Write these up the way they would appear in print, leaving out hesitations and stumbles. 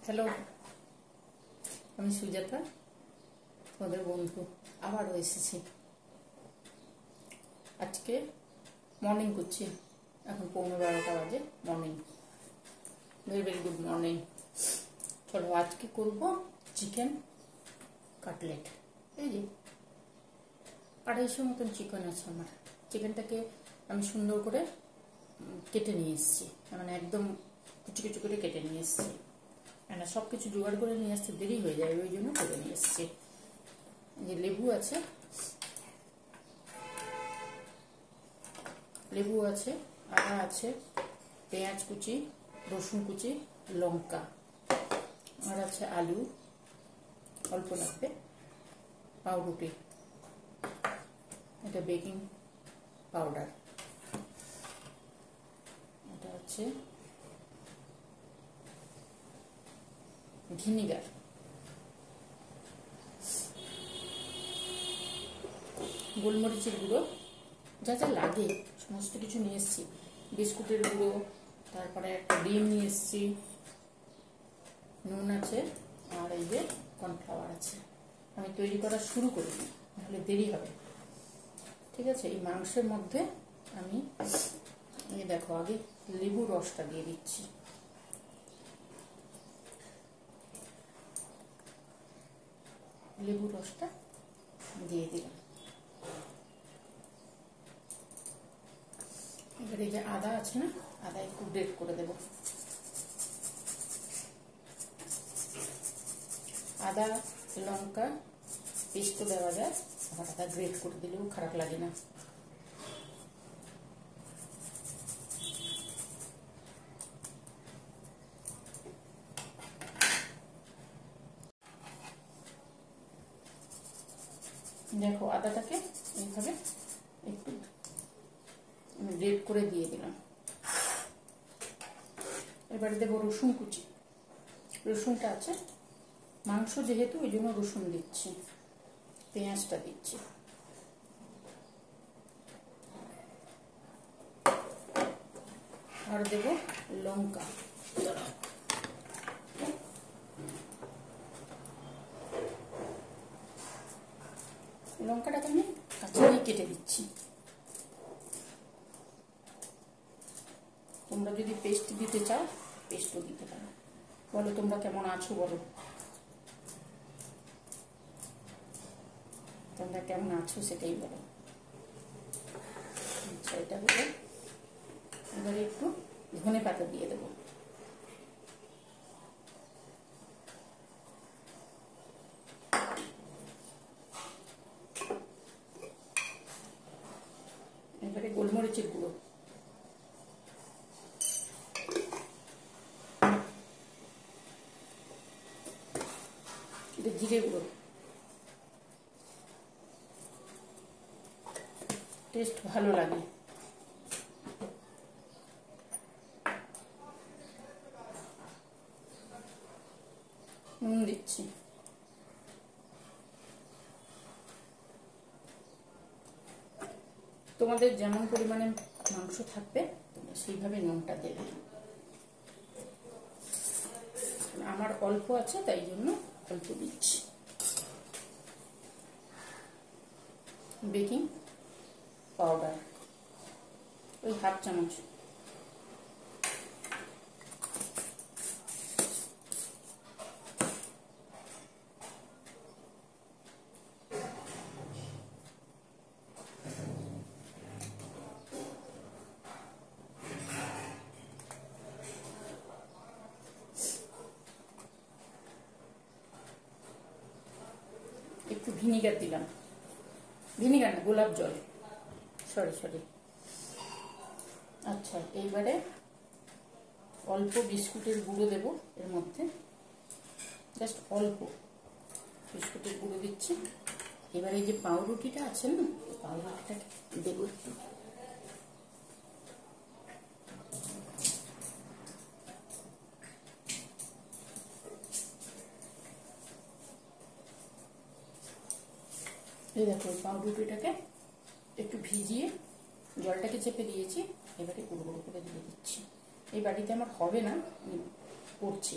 Hello, আমি সুজাতা, তোমাদের বন্ধু। আবারও এসেছি। আজকে মর্নিং করছি, এখন 11:15 বাজে। Morning, very very good morning. চলো, আজকে করব চিকেন কাটলেট। এই যে 250 মতন চিকেন আছে আমার। চিকেনটাকে আমি সুন্দর করে কেটে নিয়ে এসেছি, মানে একদম কুচি কুচি করে কেটে নিয়ে এসেছি। না, সব কিছু জোগাড় করে নিয়ে আসতে দেরি হয়ে যায়, ওই জন্য করে নিয়ে এসেছি। যে লেবু আছে, আদা আছে, পেঁয়াজ কুচি, রসুন কুচি, লঙ্কা, আর আছে আলু, অল্প লাগবে, পাউরুটি, এটা বেকিং পাউডার, এটা হচ্ছে ভিনিগার, গোলমরিচের গুঁড়ো, যা যা লাগে সমস্ত কিছু নিয়ে এসেছি। বিস্কুটের গুঁড়ো, তারপরে একটা ডিম নিয়ে এসেছি, নুন আছে, আর এই যে কর্নফ্লাওয়ার আছে। আমি তৈরি করা শুরু করি, নাহলে দেরি হবে। ঠিক আছে, এই মাংসের মধ্যে আমি এই দেখো আগে লেবু রসটা দিয়ে দিচ্ছি। লেবু রসটা দিয়ে দিলাম। এবার এই যে আদা আছে না, আদা একটু গ্রেট করে দেব। আদা লঙ্কা পেস্ট দেওয়া যায়, আবার আদা গ্রেট করে দিলেও খারাপ লাগে না। দেখো আদাটাকে এইভাবে একটু গ্রেট করে দিয়ে দিলাম। এবারে দেবো রসুন কুচি। রসুনটা আছে, মাংস যেহেতু ওই জন্য রসুন দিচ্ছি, পেঁয়াজটা দিচ্ছি, আর দেবো লঙ্কা। লঙ্কাটাকে আমি কাঁচাই কেটে দিচ্ছি। তোমরা যদি পেস্ট দিতে চাও পেস্টও দিতে পারো। বলো তোমরা কেমন আছো, বলো তোমরা কেমন আছো, সেটাই বলো। আচ্ছা, এটা হলো। এবারে একটু ধনে পাতা দিয়ে দেবো। এবারে গোলমরিচের গুঁড়ো, এটা জিরে গুঁড়ো, টেস্ট ভালো লাগে। নুন দিচ্ছি, তোমাদের যেমন পরিমাণে মাংস থাকবে তোমরা সেইভাবে নুনটা দেবে। আমার অল্প আছে তাই জন্য অল্প দিচ্ছি। বেকিং পাউডার ওই 1/2 চামচ, একটু ভিনিগার দিলাম, ভিনিগার না, গোলাপ জল, সরি। আচ্ছা, এইবারে অল্প বিস্কুটের গুঁড়ো দেব এর মধ্যে, জাস্ট অল্প বিস্কুটের গুঁড়ো দিচ্ছি। এবারে এই যে পাউরুটিটা আছে না, পাউরুটিটাকে দেবো একটু। এই দেখো পাউরুটিটাকে একটু ভিজিয়ে জলটাকে চেপে দিয়েছি, এবারে গুঁড়ো গুঁড়ো করে দিয়ে দিচ্ছি। এই বাড়িতে আমার হবে না, আমি করছি।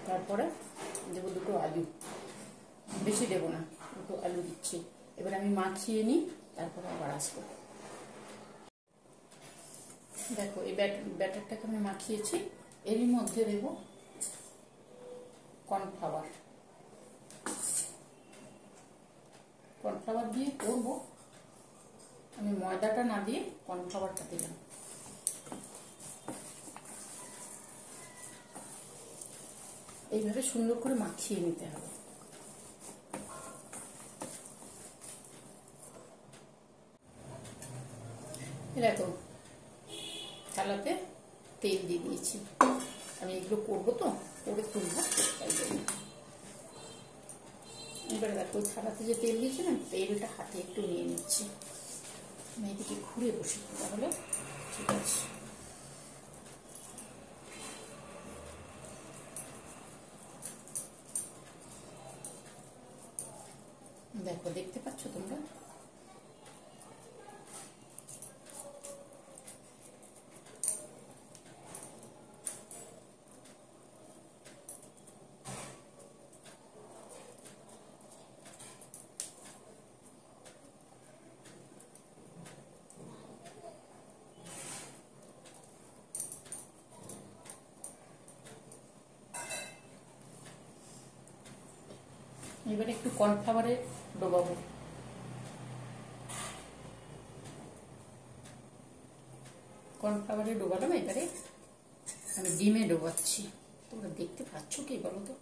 তারপরে দেবো দুটো আলু, বেশি দেবো না, দুটো আলু দিচ্ছি। এবার আমি মাখিয়ে নিই, তারপরে আবার আসবো। দেখো এই ব্যাটারটাকে আমি মাখিয়েছি, এরই মধ্যে দেবো কর্নফ্লাওয়ার। কর্নফ্লাওয়ার দিয়ে করবো, আমি ময়দাটা না দিয়ে কর্নফ্লাওয়ারটা দিলাম। এইভাবে সুন্দর করে মাখিয়ে নিতে হবে। দেখো থালাতে তেল দিয়ে দিয়েছি, আমি এগুলো করবো তো, করে তুলবো তাই জন্য। এবারে দেখো থালাতে যে তেল দিয়েছি না, তেলটা হাতে একটু নিয়ে নিচ্ছি, আমি এদিকে ঘুরে বসি, তাহলে ঠিক আছে। দেখো দেখতে পাচ্ছ তোমরা, এবারে একটু কর্নফ্লাওয়ারে ডোবাবো। কর্নফ্লাওয়ারে ডোবালাম, এবারে আমি ডিমে ডোবাচ্ছি। তোমরা দেখতে পাচ্ছ কি বলো তো?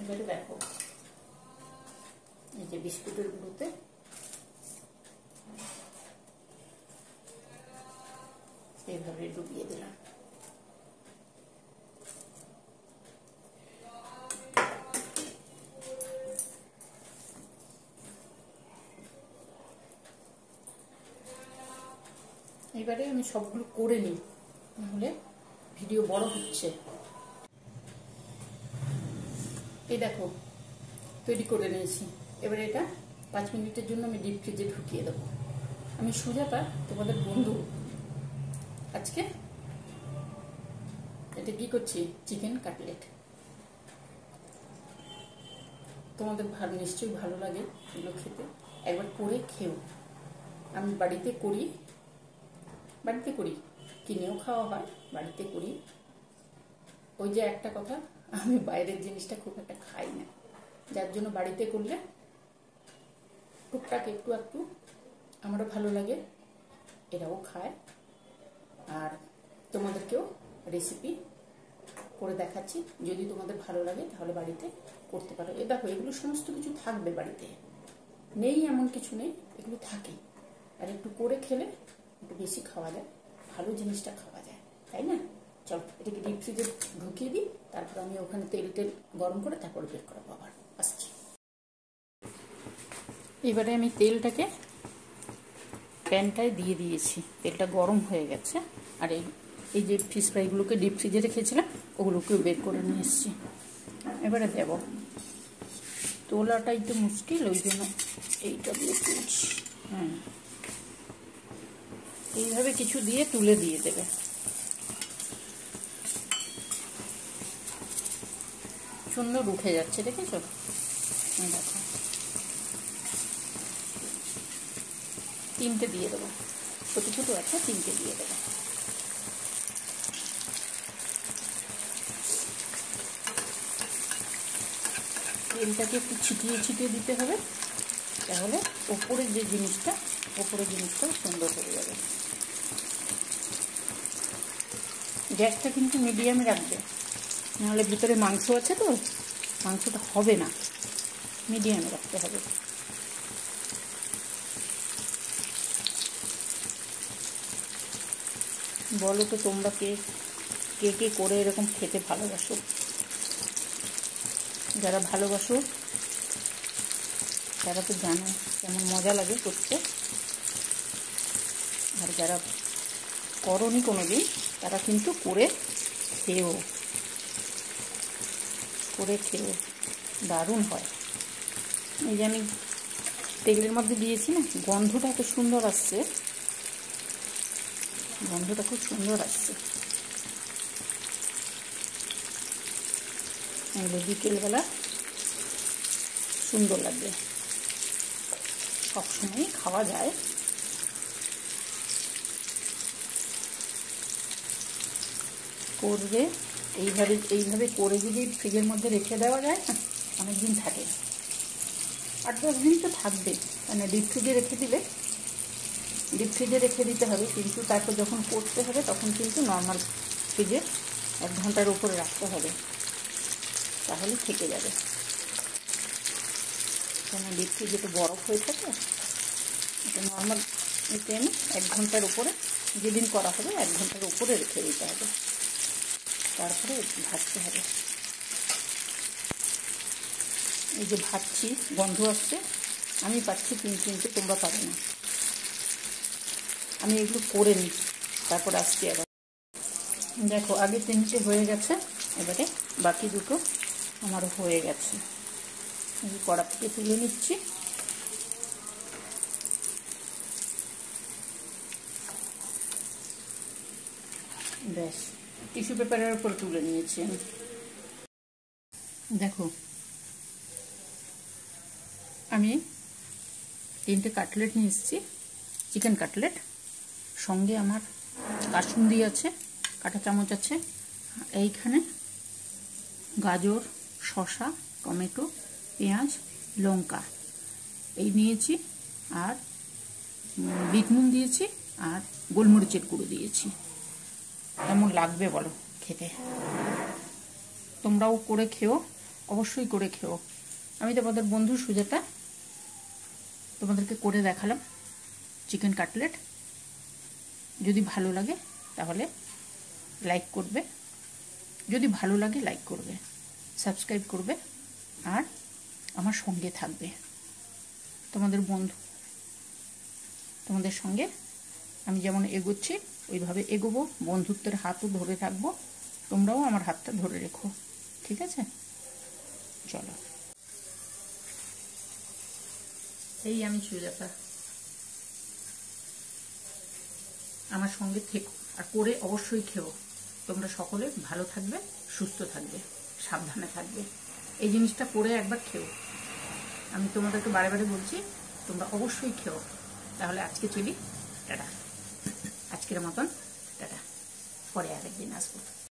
এবারে দেখো এই যে বিস্কুটের গুঁড়োতে এইভাবে ডুবিয়ে দিলাম। এবারে আমি সবগুলো করে নিই, নাহলে ভিডিও বড় হচ্ছে। এই দেখো তৈরি করে নিয়েছি। এবারে এটা 5 মিনিটের জন্য আমি ডিপ ফ্রিজে ঢুকিয়ে দেবো। আমি সুজাতা, তোমাদের বন্ধু। আজকে এটা কি করছি, চিকেন কাটলেট। তোমাদের নিশ্চয়ই ভালো লাগে এগুলো খেতে, একবার করে খেও। আমি বাড়িতে করি, কিনেও খাওয়া হয়, বাড়িতে করি। ওই যে একটা কথা, আমি বাইরের জিনিসটা খুব একটা খাই না, যার জন্য বাড়িতে করলে টুকটাক একটু একটু আমারও ভালো লাগে, এরাও খায়। আর তোমাদেরকেও রেসিপি করে দেখাচ্ছি, যদি তোমাদের ভালো লাগে তাহলে বাড়িতে করতে পারো। এ দেখো এগুলো সমস্ত কিছু থাকবে বাড়িতে, নেই এমন কিছু নেই, এগুলো থাকে। আর একটু করে খেলে একটু বেশি খাওয়া যায়, ভালো জিনিসটা খাওয়া যায়, তাই না? চলো এটাকে ডিপ ফ্রিজে ঢুকিয়ে দিই, তারপর আমি ওখানে তেল গরম করে তারপরে বের করাবো, আবার আসছি। এবারে আমি তেলটাকে প্যানটায় দিয়ে দিয়েছি, তেলটা গরম হয়ে গেছে। আর এই যে ফিশ ফ্রাইগুলোকে ডিপ ফ্রিজে রেখেছিলাম, ওগুলোকেও বের করে নিয়ে এসেছি। এবারে দেব, তোলাটা একটু মুশকিল, ওই জন্য এইটা দিয়ে তুলছি। হ্যাঁ, এইভাবে কিছু দিয়ে তুলে দিয়ে দেবে। সুন্দর উঠে যাচ্ছে, দেখেছো? দেখো 3টে দিয়ে দেবো, ছোট ছোট আছে, 3টে দিয়ে দেবো। তেলটাকে একটু ছিটিয়ে ছিটিয়ে দিতে হবে, তাহলে ওপরের জিনিসটা সুন্দর হয়ে যাবে। গ্যাসটা কিন্তু মিডিয়ামে রাখবে, নাহলে ভিতরে মাংস আছে তো, মাংসটা হবে না, মিডিয়ামে রাখতে হবে। বলো তো তোমরা কে কে করে এরকম খেতে ভালোবাসো? যারা ভালোবাসো তারা তো জানো কেমন মজা লাগে করতে, আর যারা করনি কোনোদিন তারা কিন্তু করে খেও, দারুণ হয়। এই যে আমি তেলের মধ্যে দিয়েছি না, গন্ধটা এত সুন্দর আসছে, গন্ধটা খুব সুন্দর আসছে। এগুলো বিকেলবেলা সুন্দর লাগবে, সবসময়ই খাওয়া যায়। করবে এইভাবে করে যদি ফ্রিজের মধ্যে রেখে দেওয়া যায় না, অনেক দিন থাকে, 8-10 দিন তো থাকবে। মানে ডিপ ফ্রিজে রেখে দিতে হবে, কিন্তু তারপর যখন করতে হবে তখন কিন্তু নর্মাল ফ্রিজে 1 ঘন্টার উপরে রাখতে হবে, তাহলে থেকে যাবে। কারণ ডিপ ফ্রিজে তো বরফ হয়ে থাকে, এটা নর্মাল এতে আমি 1 ঘন্টার উপরে, যেদিন করা হবে 1 ঘন্টার উপরে রেখে দিতে হবে, তারপরে ভাজতে হবে। এই যে ভাজছি, গন্ধ আসছে, আমি পাচ্ছি, কিন্তু তোমরা পাবে না। আমি এগুলো করে নিই, তারপর আসছি আবার। দেখো আগে 3টে হয়ে গেছে, এবারে বাকি 2টো আমারও হয়ে গেছে। এই কড়া থেকে তুলে নিচ্ছি। ব্যাস, টিস্যু পেপারের উপর তুলে নিয়েছি আমি। দেখো আমি 3টে কাটলেট নিয়ে এসেছি, চিকেন কাটলেট। সঙ্গে আমার কাসুন্দি আছে, কাঁটা চামচ আছে, এইখানে গাজর, শসা, টমেটো, পেঁয়াজ, লঙ্কা এই নিয়েছি, আর বিট নুন দিয়েছি, আর গোলমরিচের গুঁড়ো দিয়েছি। কেমন লাগবে বলো খেতে? তোমরাও করে খেও, অবশ্যই করে খেও। আমি তোমাদের বন্ধু সুজাতা, তোমাদেরকে করে দেখালাম চিকেন কাটলেট। যদি ভালো লাগে তাহলে লাইক করবে, যদি ভালো লাগে লাইক করবে, সাবস্ক্রাইব করবে, আর আমার সঙ্গে থাকবে। তোমাদের বন্ধু, তোমাদের সঙ্গে আমি যেমন এগোচ্ছি ওইভাবে এগোবো, বন্ধুত্বের হাতও ধরে থাকবো, তোমরাও আমার হাতটা ধরে রেখো, ঠিক আছে? চলো, এই আমি সুজাতা, আমার সঙ্গে থেকো, আর করে অবশ্যই খেও। তোমরা সকলে ভালো থাকবে, সুস্থ থাকবে, সাবধানে থাকবে। এই জিনিসটা করে একবার খেও, আমি তোমাদেরকে বারে বারে বলছি, তোমরা অবশ্যই খেও। তাহলে আজকে চলি, টাটা। আজকের মতন টাটা, পরে আরেকদিন আসবো।